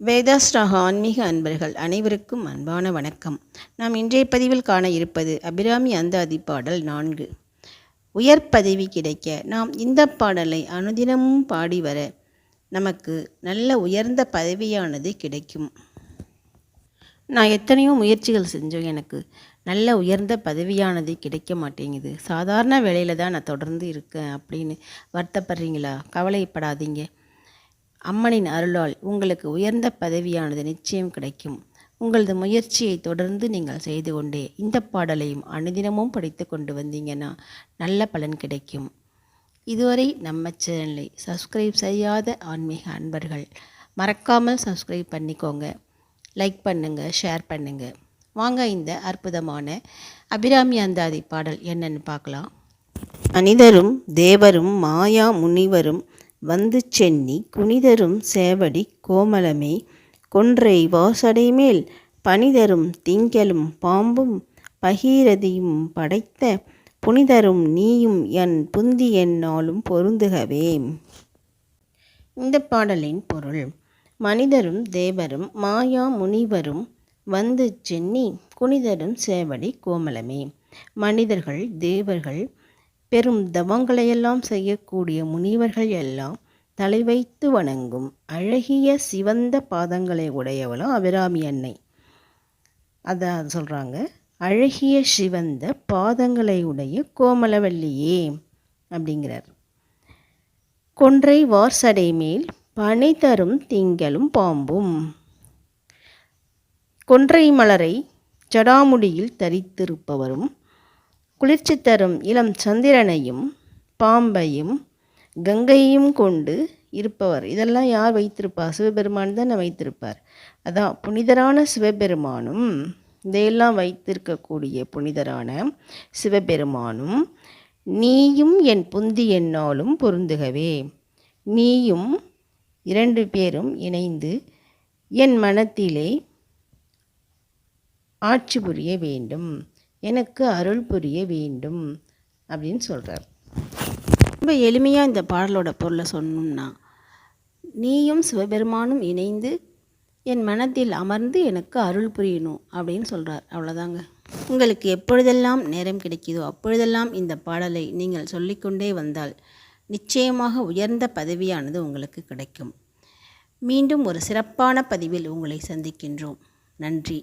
வேதாஸ்ராக ஆன்மீக அன்பர்கள் அனைவருக்கும் அன்பான வணக்கம். நாம் இன்றைய பதிவில் காண இருப்பது அபிராமி அந்தாதி பாடல் 4. உயர் பதவி கிடைக்க நாம் இந்த பாடலை அனுதினமும் பாடி வர நமக்கு நல்ல உயர்ந்த பதவியானது கிடைக்கும். நான் எத்தனையோ முயற்சிகள் செஞ்சோம், எனக்கு நல்ல உயர்ந்த பதவியானது கிடைக்க மாட்டேங்குது. சாதாரண வேலையில் தான் நான் தொடர்ந்து இருக்கேன் அப்படின்னு வருத்தப்படுறீங்களா? கவலைப்படாதீங்க. அம்மனின் அருளால் உங்களுக்கு உயர்ந்த பதவியானது நிச்சயம் கிடைக்கும். உங்களது முயற்சியை தொடர்ந்து நீங்கள் செய்து கொண்டே இந்த பாடலையும் அனுதினமும் படித்து கொண்டு வந்தீங்கன்னா நல்ல பலன் கிடைக்கும். இதுவரை நம்ம சேனலை சப்ஸ்கிரைப் செய்யாத ஆன்மீக அன்பர்கள் மறக்காமல் சப்ஸ்கிரைப் பண்ணிக்கோங்க. லைக் பண்ணுங்கள், ஷேர் பண்ணுங்கள். வாங்க இந்த அற்புதமான அபிராமி அந்தாதி பாடல் என்னன்னு பார்க்கலாம். மனிதரும் தேவரும் மாயா முனிவரும் வந்து சென்னி குனிதரும் சேவடி கோமலமே கொன்றை வாசடைமேல் பனிதரும் திங்களும் பாம்பும் பகீரதியும் படைத்த புனிதரும் நீயும் என் புந்தி என்னாலும் பொருந்துகவே. இந்த பாடலின் பொருள்: மனிதரும் தேவரும் மாயா முனிவரும் வந்து சென்னி குனிதரும் சேவடி கோமலமே. மனிதர்கள், தேவர்கள், பெரும் தவங்களையெல்லாம் செய்யக்கூடிய முனிவர்கள் எல்லாம் தலை வைத்து வணங்கும் அழகிய சிவந்த பாதங்களை உடையவளும் அபிராமி அன்னை. அதான் சொல்கிறாங்க, அழகிய சிவந்த பாதங்களை உடைய கோமலவல்லியே அப்படிங்கிறார். கொன்றை வார்சடை மேல் பனி தரும் திங்களும் பாம்பும். கொன்றை மலரை ஜடாமுடியில் தரித்திருப்பவரும் குளிர்ச்சி தரும் இளம் சந்திரனையும் பாம்பையும் கங்கையும் கொண்டு இருப்பவர். இதெல்லாம் யார் வைத்திருப்பார்? சிவபெருமான் தான் வைத்திருப்பார். அதான் புனிதரான சிவபெருமானும், இதையெல்லாம் வைத்திருக்கக்கூடிய புனிதரான சிவபெருமானும் நீயும் என் புந்தி என்னாலும் பொருந்துகவே. நீயும், இரண்டு பேரும் இணைந்து என் மனத்திலே ஆட்சி புரிய வேண்டும், எனக்கு அருள் புரிய வேண்டும் அப்படின்னு சொல்கிறார். ரொம்ப எளிமையாக இந்த பாடலோட பொருளை சொன்னோம்னா, நீயும் சிவபெருமானும் இணைந்து என் மனத்தில் அமர்ந்து எனக்கு அருள் புரியணும் அப்படின்னு சொல்கிறார். அவ்வளோதாங்க. உங்களுக்கு எப்பொழுதெல்லாம் நேரம் கிடைக்குதோ அப்பொழுதெல்லாம் இந்த பாடலை நீங்கள் சொல்லிக்கொண்டே வந்தால் நிச்சயமாக உயர்ந்த பதவியானது உங்களுக்கு கிடைக்கும். மீண்டும் ஒரு சிறப்பான பதிவில் உங்களை சந்திக்கின்றோம். நன்றி.